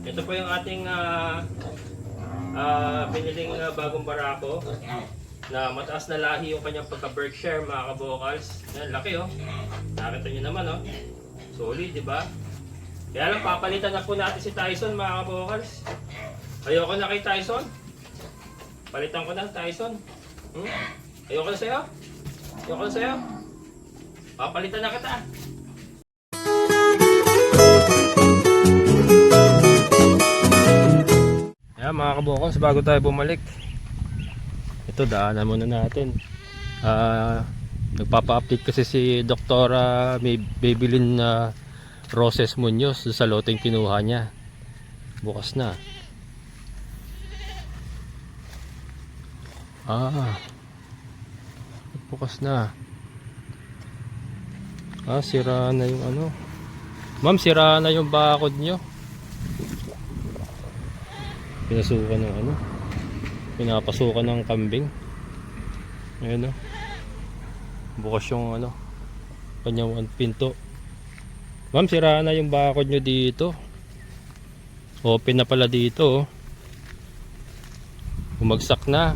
Ito po yung ating piniling bagong barako na mataas na lahi yung kanyang pagka-Berkshire, mga kabokals. Yan, laki oh. Nakita nyo naman oh. Solid, di ba? Kaya lang papalitan na po natin si Tyson, mga kabokals. Ayoko na kay Tyson. Palitan ko na, Tyson. Ayoko na sa'yo. Ayoko na sa'yo. Papalitan na kita. Ayan mga kabokals, bago tayo bumalik, ito daanan muna natin. Nagpapa-update kasi si Doktora may bibilin na Roses Munoz sa loteng kinuha niya. Bukas na. Bukas na. Sira na yung ano. Ma'am, sira na yung bakod nyo. Pinasukan ng ano. Pinapasukan ng kambing. Ayan o. Bukas yung ano. Kanyang pinto. Ma'am, sira na yung bakod nyo dito. Open na pala dito. Bumagsak na.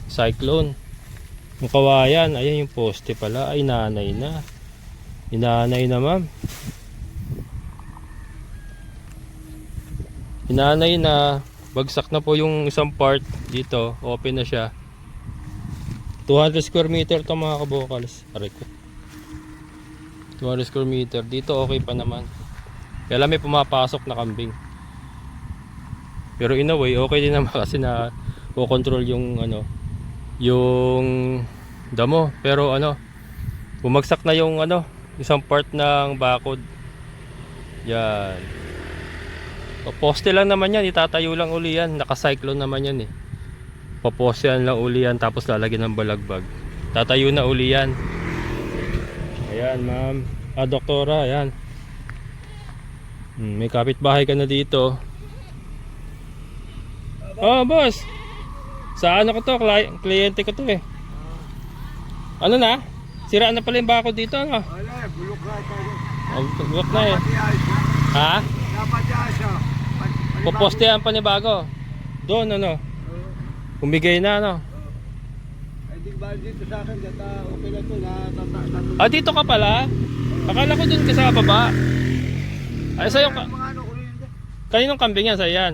Cyclone. Yung kawayan. Ayan yung poste pala. Ay, nanay na. Inanay na ma'am. Inanay na. Bagsak na po yung isang part dito. Open na siya. 200 square meter to mga kabokals. Aray ko. 200 square meter. Dito okay pa naman. Kaya lang may pumapasok na kambing. Pero in a way okay din naman kasi na control yung ano, yung damo. Pero ano, bumagsak na yung ano, isang part ng bakod. Yan. Poste lang naman yan, itatayo lang uli yan. Naka-cyclone naman yan eh. Papostehan lang uli yan, tapos lalagyan ng balagbag. Tatayo na uli yan. Ayan ma'am. Doktora, ayan. May kapitbahay ka na dito. Boss. Sa ano ko to, kliyente ko to eh. Ano na? Sira na pala yung bakod dito, ano? Wala, bulok na tayo. Bulok na eh. Ha? Dapat yan siya. Popostehan pa ni bago. Doon ano? Umigay na ano? Ay di ba dito sa akin, okay na to. Dito ka pala? Akala ko doon ka sa baba. Ay sa'yo ka. Kaninong kambing yan? Sa'yo yan?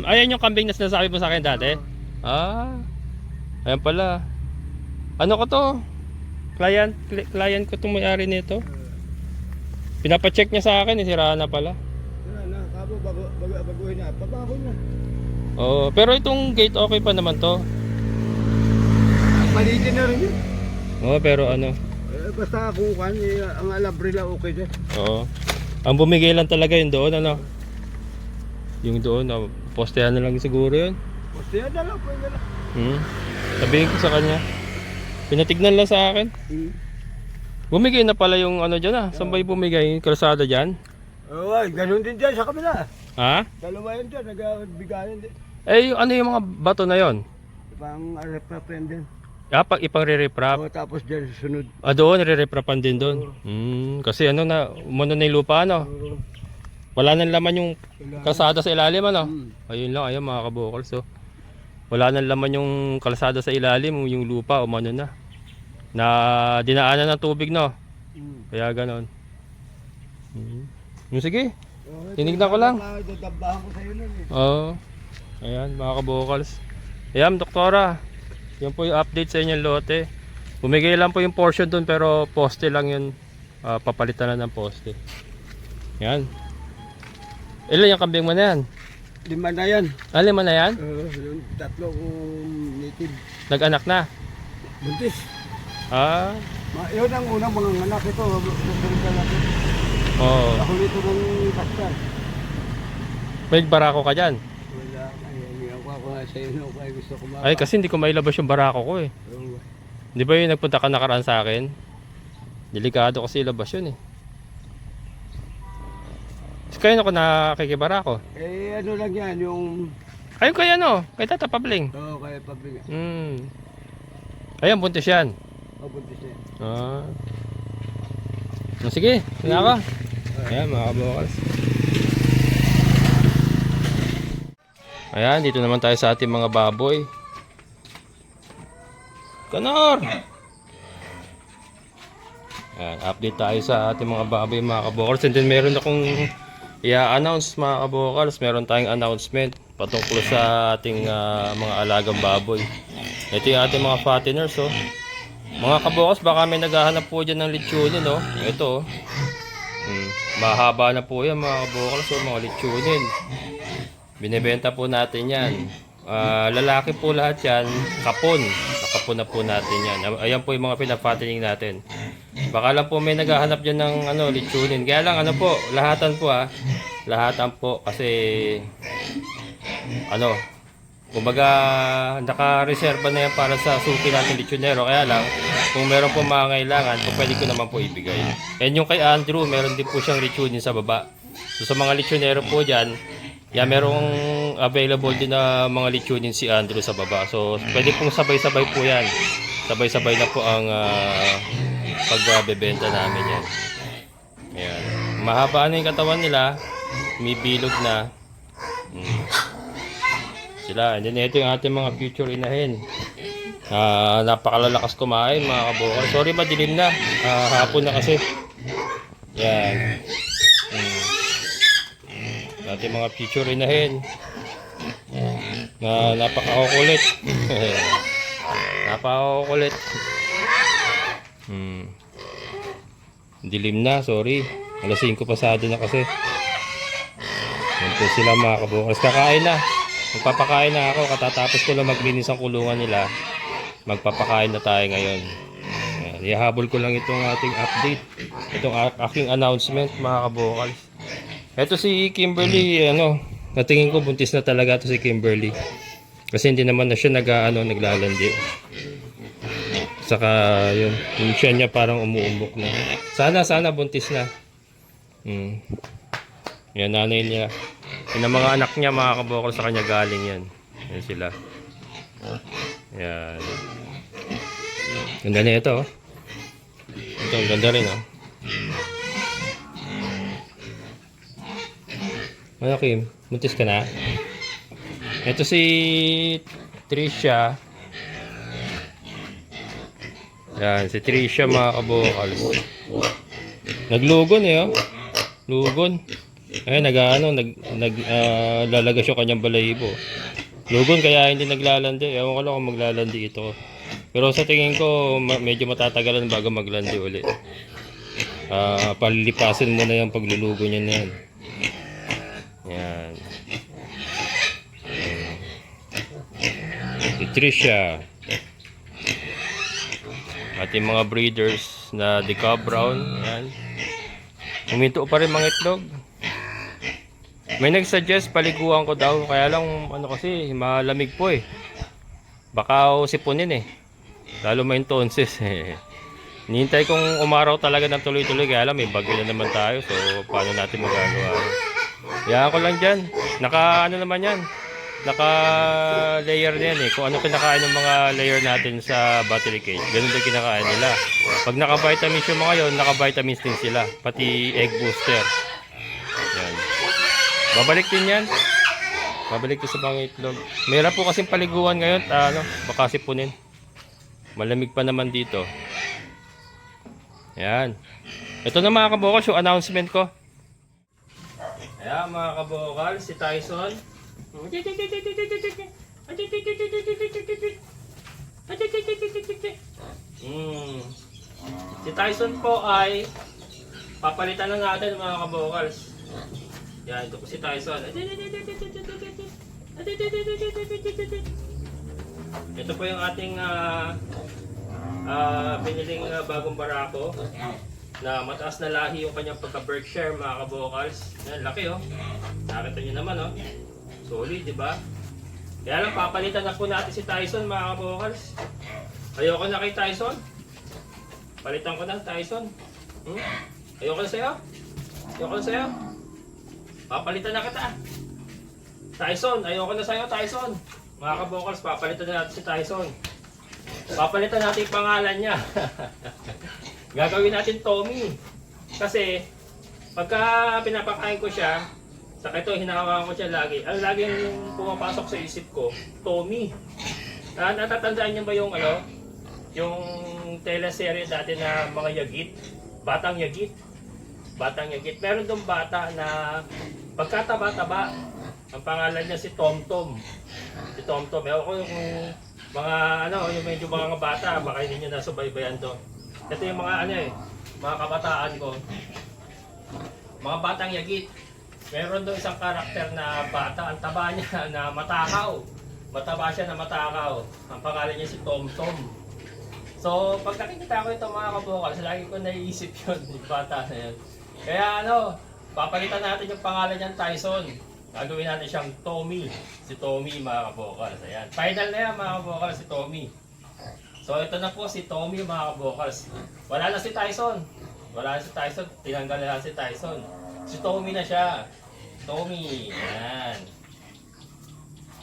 Ayan yung kambing na sinasabi mo sa akin dati? Ayan pala. Ano ko to? Client ko itong may-ari nito. Pinapacheck niya sa akin, sira na pala. Baguhin na, pabago na. Oo, pero itong gate okay pa naman to. Malitin na rin yun. Oo, pero ano. Basta kukuhan, ang alabrila okay din. Oo. Ang bumigay lang talaga yung doon, ano. Yung doon, postehan na lang siguro yun. Postehan na lang, pwede na. Sabihin ko sa kanya. Pinatignan lang sa akin. Bumigay na pala yung ano dyan Saan ba yung bumigay? Yung kalsada dyan? Oo, ganun din dyan sa kabila. Ha? Dalawa yun dyan, nagbigayan din. Ano yung mga bato na yon? Ibang reprap din. Pag ipang re-reprap. Oo, tapos dyan susunod. Doon, re-reprapan din doon. Kasi ano na, umano na yung lupa, ano? Wala nang laman yung kalsada sa ilalim, ano? Ayun lang, ayun mga kabokal. So, wala nang laman yung kalsada sa ilalim, yung lupa, umano na. Na dinaanan ng tubig, no? Kaya ganon. Sige, tinignan ko lang. Dadabahan ko sa'yo nun eh. Oo. Ayan, mga kabokals. Ayan, doktora. Yan po yung update sa inyong lote. Bumigay lang po yung portion dun, pero poste lang yun. Papalitan na ng poste. Ayan. Ilan yung kambing mo na yan? 5 na yan. 5 na yan? Yung 3 kong native. Nag-anak na? Buntis. Yun ang unang mga anak ito. Oo. Ako nito ng kastan. May barako ka dyan? Wala. Ako nga sa'yo na ako gusto ko mapa. Ay, kasi hindi ko mailabas yung barako ko eh. Di ba yung nagpunta ka nakaraan sa akin? Delikado kasi ilabas yun eh. Kayo na ko nakikibarako? Ano lang yan, yung... Ayun kay ano? Kay Tata Pabling? Oo, kaya pabili. Ayan, buntis yan. Buntis yan. Sige, hinaka. Ayan mga kabokals. Ayan, dito naman tayo sa ating mga baboy. Kanor! Ayan, update tayo sa ating mga baboy mga kabokals. And then meron akong i-announce mga kabokals. Meron tayong announcement patungkol sa ating mga alagang baboy. Ito yung ating mga fatteners, oh. Mga kabokals, baka may naghahanap po dyan ng lechonin, oh. Ito, oh. Mahaba na po yan mga kabokals, oh, mga lechonin. Binibenta po natin yan. Lalaki po lahat yan, kapon. Nakapon na po natin yan. Ayan po yung mga pinafattening natin. Baka lang po may naghahanap dyan ng lechonin. Kaya lang po, lahatan po lahatan po kasi kumbaga naka-reserva na yan para sa suki natin lechonero. Kaya lang, kung meron po mga kailangan, pwede ko naman po ibigay. And yung kay Andrew, meron din po siyang lechonin sa baba. So sa mga lechonero po dyan, yan, merong available din na mga lechonin si Andrew sa baba. So pwede pong sabay-sabay po yan. Sabay-sabay na po ang pagbebenta namin yan. Ayan. Mahaba na yung katawan nila. May bilog na. Sila. And then ito yung ating mga future inahin. Napakalalakas kumain mga kabokal. Sorry, madilim na. Hapon na kasi. Yan. Ating mga future inahin. Napakakukulit. Napakakukulit. Dilim na, sorry. Alas 5 pasado na kasi. Ito sila mga kabokal. Kakain na. Magpapakain na ako. Katatapos ko lang maglinis ang kulungan nila. Magpapakain na tayo ngayon. Ayan. Ihahabol ko lang itong ating update. Itong aking announcement mga kabokal. Ito si Kimberly, natingin ko buntis na talaga ito si Kimberly. Kasi hindi naman na siya naglalandi. Saka yung siya niya parang umuumbok na. Sana buntis na. Yan, nanay niya. Yan ang mga anak niya mga kabokal, sa kanya galing yan. Yan sila. Yan. Ganda na ito, oh. Ito, ang ganda rin, oh. Ano, Kim? Buntis ka na? Ito si Trisha. Yan, si Trisha mga kabokal. Naglugon oh. Lugon. Ayun, lalagas yung kanyang balahibo. Lugon kaya hindi naglalandi. Ewan ko lang kung maglalandi ito. Pero sa tingin ko, medyo matatagalan bago maglandi ulit. Palilipasin mo na yung paglulugo niya na yan. Yan. Si Trisha. Ating mga breeders na Deca Brown. Yan. Huminto pa rin mga itlog. May nagsuggest paliguan ko daw. Kaya lang kasi malamig po eh. Baka sipunin eh. Lalo may tonsils eh. Nihintay kong umaraw talaga ng tuloy-tuloy. Kaya lang may bagyo na naman tayo. So paano natin magagawa? Yan ko lang dyan. Naka naman yan. Naka layer na yan eh. Kung ano kinakain ng mga layer natin sa battery cage, ganun din kinakain nila. Pag naka vitamins yung mga yon, naka vitamins din sila. Pati egg booster. Yan. Babalik din yan. Babalik din sa mga itlog. Mayroon po kasing paliguan ngayon. Baka sipunin. Malamig pa naman dito. Yan. Ito na mga kabokal, yung announcement ko. Ayan mga kabokal, si Tyson. Si Tyson po ay papalitan na natin mga kabokals. Yan, ito po si Tyson. Ito po yung ating biniling bagong barako na mataas na lahi yung kanyang pagka-Berkshire mga kabokals. Yan, laki oh. Nakita nyo naman oh. Solid, di ba? Kaya lang papalitan na po natin si Tyson mga kabokals. Ayoko na kay Tyson. Palitan ko na Tyson. Ayoko na sa'yo. Ayoko na sa'yo. Papalitan na kita. Tyson, ayoko na sa'yo Tyson. Mga kabokals, papalitan na natin si Tyson. Papalitan natin yung pangalan niya. Gagawin natin Tommy. Kasi Pagka pinapakain ko siya, saka ito hinahawakan ko siya lagi. Ang laging pumapasok sa isip ko, Tommy. Natatandaan niyo ba yung ano? Yung teleserye dati na mga yagit? Batang yagit. Batang yagit. Meron dong bata na pagkataba-taba, ang pangalan niya si Tomtom. Si Tomtom. Ewan ko yung mga ano, yung medyo mga bata, baka hindi niyo nasubaybayan to. Ito yung mga ano eh, mga kabataan ko. Mga batang yagit. Meron doon isang karakter na bata, ang taba niya na matakaw. Mataba siya na matakaw. Ang pangalan niya si Tomtom. So, pag nakikita ko ito mga kabukals, lagi ko naiisip yun, yung bata na yun. Kaya ano, papalitan natin yung pangalan niyang Tyson. Gagawin natin siyang Tommy. Si Tommy mga kabukals. Ayan. Final na yan mga kabukals, si Tommy. So, ito na po si Tommy mga kabukals. Wala na si Tyson. Wala na si Tyson. Tinanggal na lang si Tyson. Si Tommy na siya. Tommy. Ayan.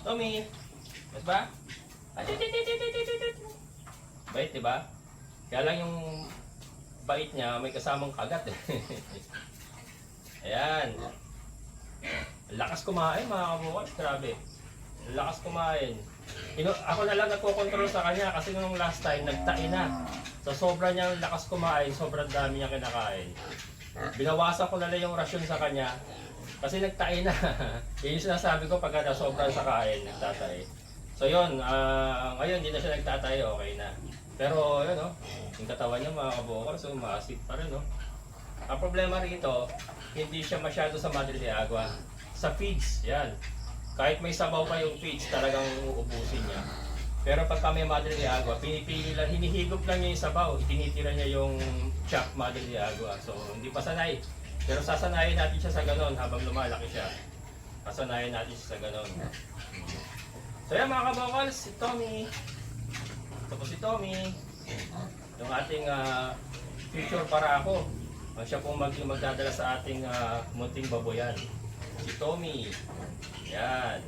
Tommy. Yes ba? Bait, diba? Kaya lang yung bait niya may kasamang kagat eh. Ayan. Lakas kumain mga kabukals. Grabe. Lakas kumain. Ako na lang nagkocontrol sa kanya kasi nung last time nagtain na. So sobra niyang lakas kumain, sobrang dami niya kinakain. Binawasan ko na lang yung rasyon sa kanya kasi nagtain na. Yun yung sinasabi ko pag sobrang sa kain, nagtatay. So yun, ngayon hindi na siya nagtatay, okay na. Pero yun yung katawan niya mga kabukals, so maasid pa rin Ang problema rito, hindi siya masyado sa Madre de Agua. Sa feeds, yan. Kahit may sabaw pa yung feeds, talagang uubusin niya. Pero pagka may Madre de Agua, pinipili lang, hinihigop lang niya yung sabaw, itinitira niya yung chop Madre de Agua. So, hindi pa sanay. Pero sasanayin natin siya sa ganon habang lumalaki siya. Sasanayin natin siya sa ganon. So yan mga kabukals, si Tommy. Ito po si Tommy. Yung ating future para ako. Siya pong magdadala sa ating munting baboyan. Si Tommy. Yan.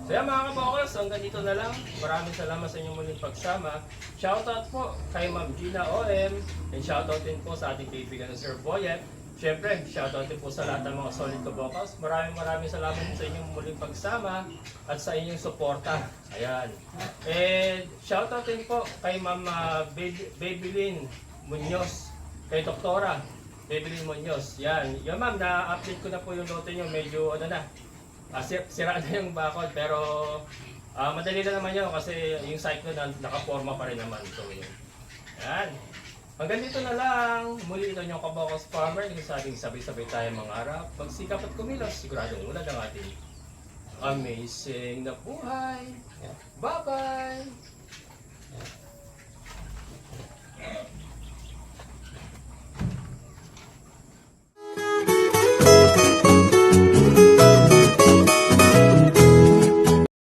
So yan mga kabukals, hanggang dito na lang. Maraming salamat sa inyong muling pagsama. Shoutout po kay Ma'am Gina OM. And shoutout din po sa ating kaibigan na Sir Boyet. Siyempre, shoutout din po sa lahat ng mga solid kabukals. Maraming salamat sa inyong muling pagsama at sa inyong suporta. Ayan. And shoutout din po kay Ma'am Babylin Munoz. Kay Doktora Babylin Munoz. Yan. Yan ma'am, na-update ko na po yung lote nyo. Medyo ano na. Sira na yung bakod pero madali na naman yun kasi yung cycle na nakaporma pa rin naman. So yun. Yan. Hanggang dito na lang. Muli ito yung Kabukals Farmer. Yung sabing sabay-sabay tayo mangarap. Pagsikap at kumilos, siguradong ulad ang ating amazing na buhay. Bye-bye!